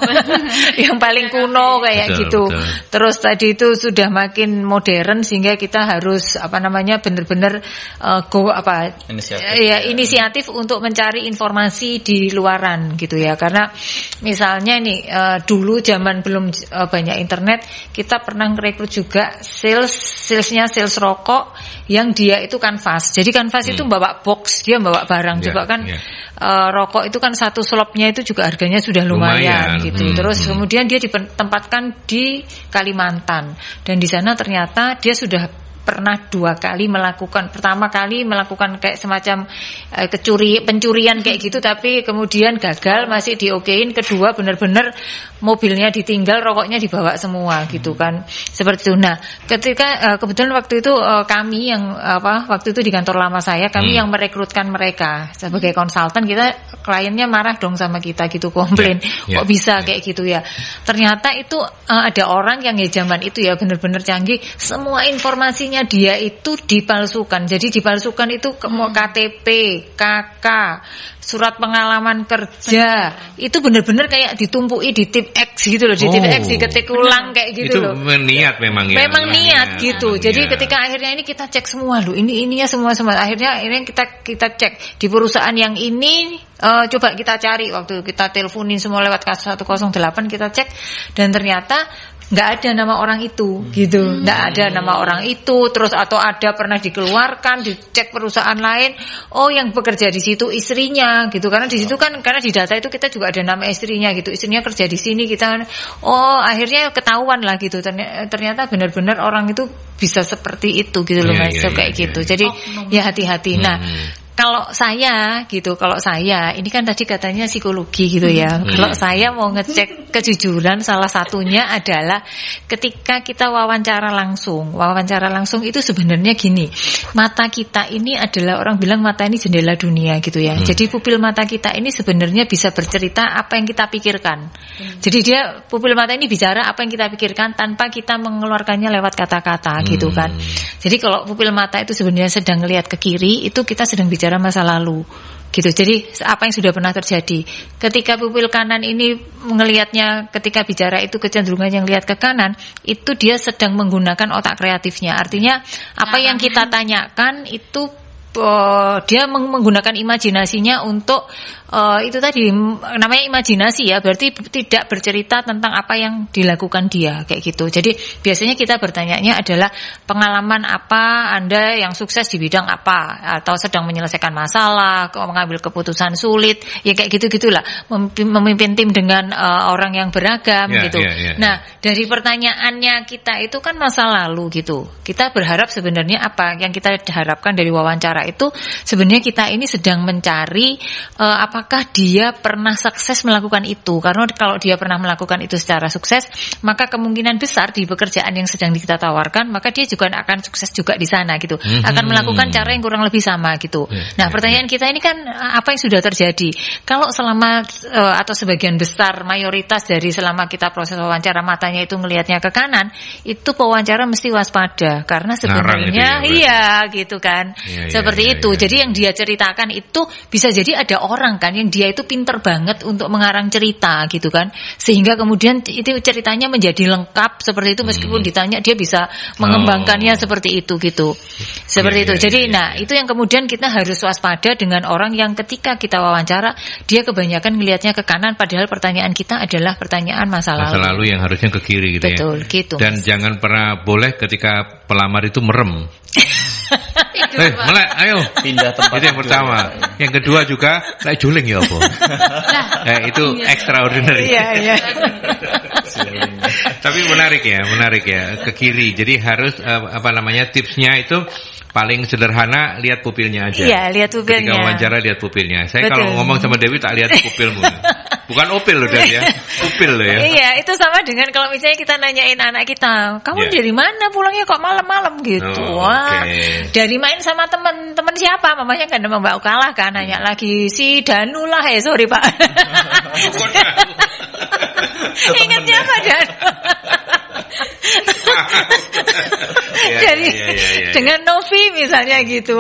Yang paling kuno kayak gitu. Betul. Terus tadi itu sudah makin modern sehingga kita harus benar-benar inisiatif untuk mencari informasi di luaran gitu ya. Karena misalnya nih dulu zaman belum banyak internet, kita pernah merekrut juga salesnya sales rokok yang dia itu kanvas. Jadi kanvas itu bawa box, dia bawa barang. Coba kan rokok itu kan satu slopnya itu juga harganya sudah lumayan. Gitu. Terus kemudian dia ditempatkan di Kalimantan dan di sana ternyata dia sudah pernah 2 kali melakukan, pertama kali melakukan kayak semacam pencurian kayak gitu, tapi kemudian gagal, masih diokein. Kedua benar-benar mobilnya ditinggal, rokoknya dibawa semua gitu kan, seperti itu. Nah, ketika kebetulan waktu itu kami yang waktu itu di kantor lama saya, kami yang merekrutkan mereka sebagai konsultan, kita kliennya marah dong sama kita gitu, komplain kok bisa kayak gitu ya. Ternyata itu ada orang yang zaman itu ya benar-benar canggih, semua informasinya dia itu dipalsukan. Jadi dipalsukan itu KTP, KK, surat pengalaman kerja. Itu benar-benar kayak ditumpuki di tip X gitu loh, di tip X diketik ulang kayak gitu loh. Itu niat memang ya. Memang niat gitu. Jadi ketika akhirnya ini kita cek semua loh, ininya semua. Akhirnya kita cek di perusahaan yang ini, coba kita cari, waktu kita teleponin semua lewat kasus 108 kita cek, dan ternyata nggak ada nama orang itu gitu, nggak ada nama orang itu. Terus atau ada pernah dikeluarkan, dicek perusahaan lain, oh yang bekerja di situ istrinya gitu, karena di situ kan, karena di data itu kita juga ada nama istrinya gitu, istrinya kerja di sini, kita akhirnya ketahuan lah gitu. Ternyata benar-benar orang itu bisa seperti itu gitu loh, kayak gitu. Jadi ya hati-hati. Nah, kalau saya ini kan tadi katanya psikologi gitu ya. Kalau saya mau ngecek kejujuran, salah satunya adalah ketika kita wawancara langsung itu sebenarnya gini, mata kita ini adalah, orang bilang mata ini jendela dunia gitu ya. Jadi pupil mata kita ini sebenarnya bisa bercerita apa yang kita pikirkan. Jadi dia, pupil mata ini bicara apa yang kita pikirkan tanpa kita mengeluarkannya lewat kata-kata gitu kan. Jadi kalau pupil mata itu sebenarnya sedang melihat ke kiri, itu kita sedang bicara masa lalu gitu. Jadi apa yang sudah pernah terjadi. Ketika pupil kanan ini melihatnya, ketika bicara itu kecenderungan yang lihat ke kanan, itu dia sedang menggunakan otak kreatifnya. Artinya apa yang kita tanyakan itu dia menggunakan imajinasinya untuk itu tadi namanya imajinasi ya, berarti tidak bercerita tentang apa yang dilakukan dia kayak gitu. Jadi biasanya kita bertanyanya adalah pengalaman apa Anda yang sukses di bidang apa, atau sedang menyelesaikan masalah, mengambil keputusan sulit, ya kayak gitu-gitulah, memimpin tim dengan orang yang beragam gitu. Nah, dari pertanyaannya kita itu kan masa lalu gitu. Kita berharap sebenarnya apa yang kita harapkan dari wawancara itu, sebenarnya kita ini sedang mencari apakah dia pernah sukses melakukan itu. Karena kalau dia pernah melakukan itu secara sukses, maka kemungkinan besar di pekerjaan yang sedang kita tawarkan, maka dia juga akan sukses juga di sana gitu. Akan melakukan cara yang kurang lebih sama gitu. Nah, pertanyaan kita ini kan apa yang sudah terjadi? Kalau selama atau sebagian besar mayoritas dari selama kita proses wawancara matanya itu ngelihatnya ke kanan, itu pewawancara mesti waspada karena sebenarnya gitu kan. Seperti itu. Jadi yang dia ceritakan itu bisa jadi ada orang kan yang dia itu pinter banget untuk mengarang cerita gitu kan, sehingga kemudian itu ceritanya menjadi lengkap seperti itu, meskipun ditanya dia bisa mengembangkannya seperti itu gitu. Seperti itu. Jadi itu yang kemudian kita harus waspada dengan orang yang ketika kita wawancara dia kebanyakan ngelihatnya ke kanan, padahal pertanyaan kita adalah pertanyaan masa lalu yang harusnya ke kiri gitu. Betul, ya. Gitu. Dan jangan pernah boleh ketika pelamar itu merem. Melek, ayo pindah tempat. Itu yang pertama. Yang kedua juga lek juling ya apa? Itu extraordinary. Iya. Tapi menarik ya ke kiri. Jadi harus tipsnya itu paling sederhana, lihat pupilnya aja. Iya, lihat pupilnya. Ketika wawancara lihat pupilnya. Saya kalau ngomong sama Dewi tak lihat pupilmu. Bukan opil loh Dewi ya, pupil loh ya. Iya, itu sama dengan kalau misalnya kita nanyain anak kita, kamu dari mana pulangnya kok malam-malam gitu. Dari main sama teman siapa? Mamanya kan Mbak Ukalah kan, nanya lagi si Danu lah. Sorry Pak. Ingatnya apa Danu? Jadi dengan Novi misalnya gitu,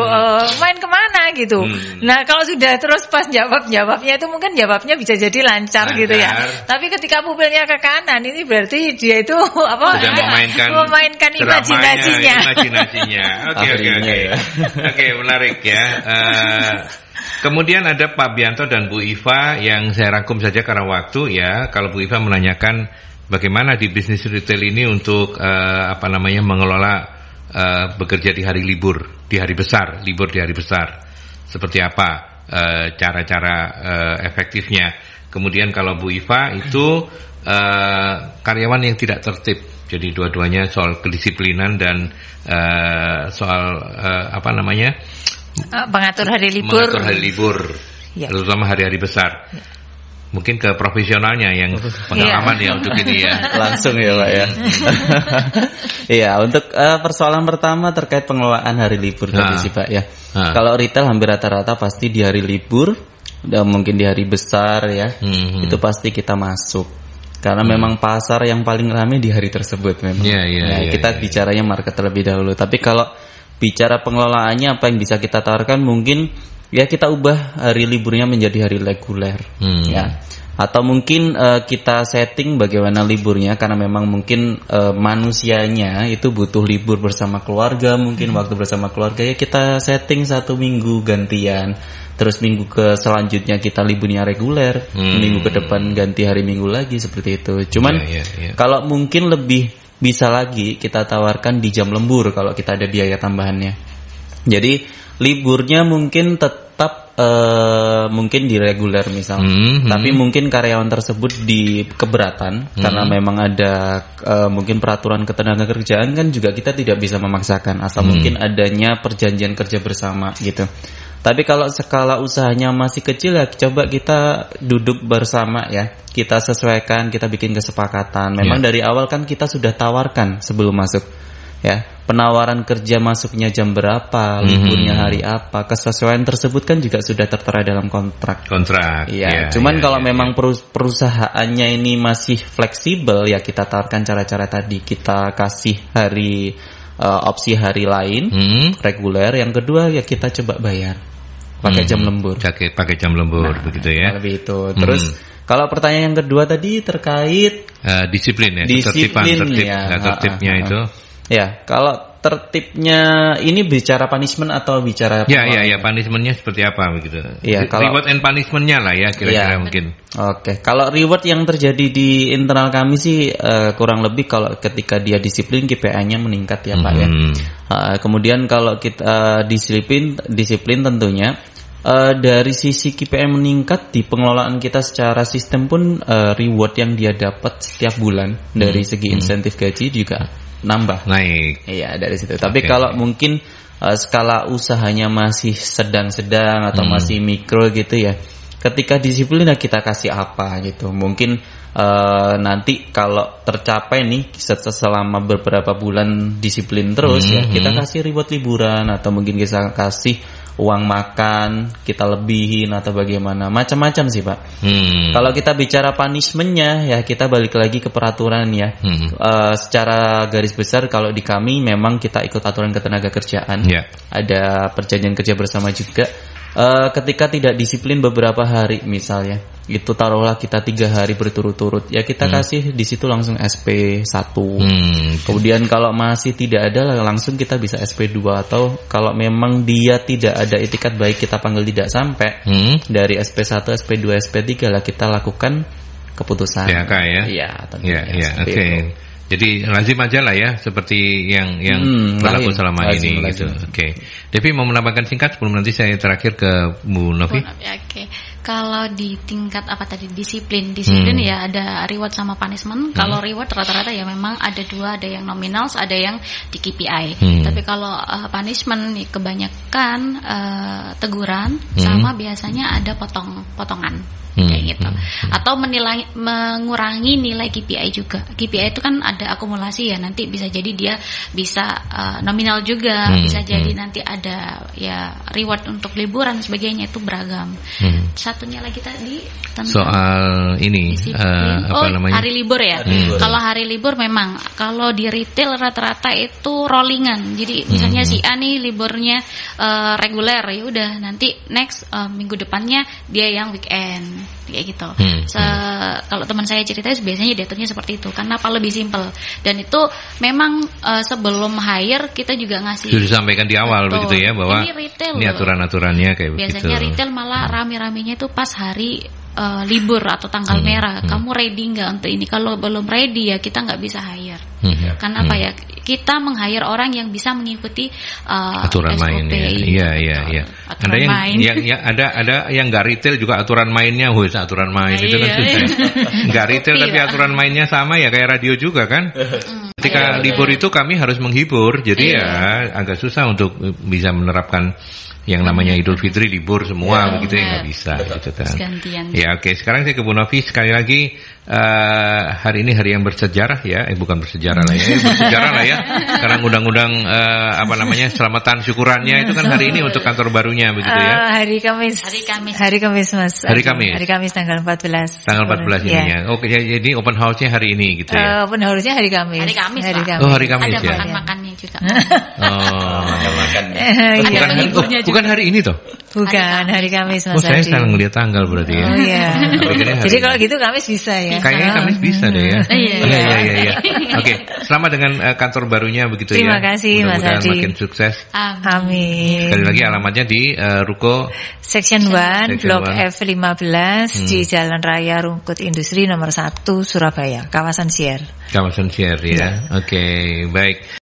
main kemana gitu. Nah kalau sudah terus pas jawabnya itu mungkin jawabnya bisa jadi lancar gitu ya. Tapi ketika pupilnya ke kanan, ini berarti dia itu sudah memainkan imajinasinya. Oke, menarik ya. Kemudian ada Pak Bianto dan Bu Iva yang saya rangkum saja karena waktu ya. Kalau Bu Iva menanyakan bagaimana di bisnis retail ini untuk mengelola bekerja di hari libur, di hari besar, libur di hari besar. Seperti apa cara-cara efektifnya. Kemudian kalau Bu Iva itu karyawan yang tidak tertib. Jadi dua-duanya soal kedisiplinan dan soal mengatur hari libur. Ya. Terutama hari-hari besar. Ya. Mungkin ke profesionalnya yang pengalaman ya untuk ini ya. Langsung ya Pak ya. Iya, untuk persoalan pertama terkait pengelolaan hari libur tadi sih Pak ya. Kalau retail hampir rata-rata pasti di hari libur, dan mungkin di hari besar ya, itu pasti kita masuk. Karena memang pasar yang paling ramai di hari tersebut memang. Kita bicaranya market terlebih dahulu. Tapi kalau bicara pengelolaannya apa yang bisa kita tawarkan, mungkin ya kita ubah hari liburnya menjadi hari reguler ya, atau mungkin kita setting bagaimana liburnya, karena memang mungkin manusianya itu butuh libur bersama keluarga, mungkin waktu bersama keluarga ya kita setting 1 minggu gantian, terus minggu ke selanjutnya kita liburnya reguler, minggu ke depan ganti hari Minggu lagi, seperti itu. Cuman kalau mungkin lebih bisa lagi kita tawarkan di jam lembur kalau kita ada biaya tambahannya. Jadi liburnya mungkin tetap mungkin di reguler misal, tapi mungkin karyawan tersebut di keberatan karena memang ada mungkin peraturan ketenagakerjaan kan juga kita tidak bisa memaksakan, atau mungkin adanya perjanjian kerja bersama gitu. Tapi kalau skala usahanya masih kecil ya coba kita duduk bersama ya, kita sesuaikan, kita bikin kesepakatan. Memang dari awal kan kita sudah tawarkan sebelum masuk ya, penawaran kerja masuknya jam berapa, liburnya hari apa, kesesuaian tersebut kan juga sudah tertera dalam kontrak. Iya. Cuman kalau memang perusahaannya ini masih fleksibel ya kita tawarkan cara-cara tadi, kita kasih hari opsi hari lain reguler. Yang kedua ya kita coba bayar pakai jam lembur. Pakai jam lembur begitu ya. Lebih itu. Terus kalau pertanyaan yang kedua tadi terkait disiplin ya, tertibnya itu. Ya, kalau tertibnya ini bicara punishment atau bicara ya punishmentnya seperti apa begitu? Ya, kalau reward and punishmentnya lah ya kira-kira mungkin. Oke, kalau reward yang terjadi di internal kami sih kurang lebih kalau ketika dia disiplin KPI-nya meningkat ya Pak ya. Kemudian kalau kita disiplin tentunya dari sisi KPI meningkat di pengelolaan kita secara sistem pun reward yang dia dapat setiap bulan dari segi insentif gaji juga naik. Iya dari situ. Tapi kalau mungkin skala usahanya masih sedang-sedang atau masih mikro gitu ya, ketika disiplin kita kasih apa gitu. Mungkin nanti kalau tercapai nih selama beberapa bulan disiplin terus ya, kita kasih reward liburan atau mungkin kita kasih uang makan kita lebihin atau bagaimana, macam-macam sih Pak. Kalau kita bicara punishmentnya ya kita balik lagi ke peraturan ya. Secara garis besar kalau di kami memang kita ikut aturan ketenagakerjaan, ada perjanjian kerja bersama juga. Ketika tidak disiplin beberapa hari misalnya, itu taruhlah kita 3 hari berturut-turut, ya kita kasih di situ langsung SP1. Kemudian kalau masih tidak ada langsung kita bisa SP2, atau kalau memang dia tidak ada itikat baik kita panggil tidak sampai, dari SP1, SP2, SP3 lah kita lakukan keputusan. PHK ya? Iya, oke. Jadi lazim aja lah ya seperti yang berlaku selama ini gitu. Oke. Devi mau menambahkan singkat sebelum nanti saya terakhir ke Bu Novi. Oke. Kalau di tingkat disiplin ya ada reward sama punishment. Kalau reward rata-rata ya memang ada 2, ada yang nominal, ada yang di KPI. Tapi kalau punishment kebanyakan teguran sama biasanya ada potongan. Kayak gitu. Atau mengurangi nilai KPI juga. KPI itu kan ada akumulasi ya, nanti bisa jadi dia bisa nominal juga, bisa jadi nanti ada ya reward untuk liburan sebagainya, itu beragam. Satunya lagi tadi tentang soal ini namanya? Hari libur ya. Kalau hari libur memang kalau di retail rata-rata itu rollingan. Jadi misalnya si A nih liburnya reguler, ya udah nanti next minggu depannya dia yang weekend. Kayak gitu. Kalau teman saya cerita biasanya diaturnya seperti itu. Karena apa, lebih simpel. Dan itu memang sebelum hire kita juga ngasih. Sudah disampaikan di awal begitu ya, bahwa ini aturan-aturannya kayak begitu. Biasanya retail malah rame-ramenya itu pas hari libur atau tanggal merah. Kamu ready nggak untuk ini? Kalau belum ready ya kita nggak bisa hire. Karena apa ya? Kita meng-hire orang yang bisa mengikuti aturan SOP. mainnya. Iya. Ada ada yang nggak retail juga aturan mainnya, aturan main itu kan susah. Nggak retail tapi aturan mainnya sama ya, kayak radio juga kan. Ketika libur itu kami harus menghibur, jadi ya agak susah untuk bisa menerapkan yang namanya Idul Fitri libur semua begitu ya, nggak bisa gitu kan. Ya oke, sekarang saya ke Bu Novi sekali lagi. Hari ini hari yang bersejarah ya, bukan bersejarah lah ya, bersejarah lah ya. Karena undang-undang selamatan syukurannya itu kan hari ini untuk kantor barunya begitu ya. Hari Kamis Mas. Hari Kamis tanggal 14. Tanggal 14 ini ya. Oke, jadi open house-nya hari ini gitu ya. Open house-nya hari Kamis. Oh, hari Kamis ada ya. Ada makan-makannya juga. Ada makan. Bukan hari ini toh? Bukan, hari Kamis Mas. Saya salah ngeliat tanggal berarti ya. Oh iya. Jadi kalau gitu Kamis bisa ya. Kayaknya Kamis bisa deh ya. Iya. Oke, selamat dengan kantor barunya begitu Terima kasih Mas Adi. Makin sukses. Amin. Sekali lagi alamatnya di Ruko Section 1 Blok F15 di Jalan Raya Rungkut Industri nomor 1 Surabaya, kawasan Sier. Kawasan Sier ya. Oke, baik.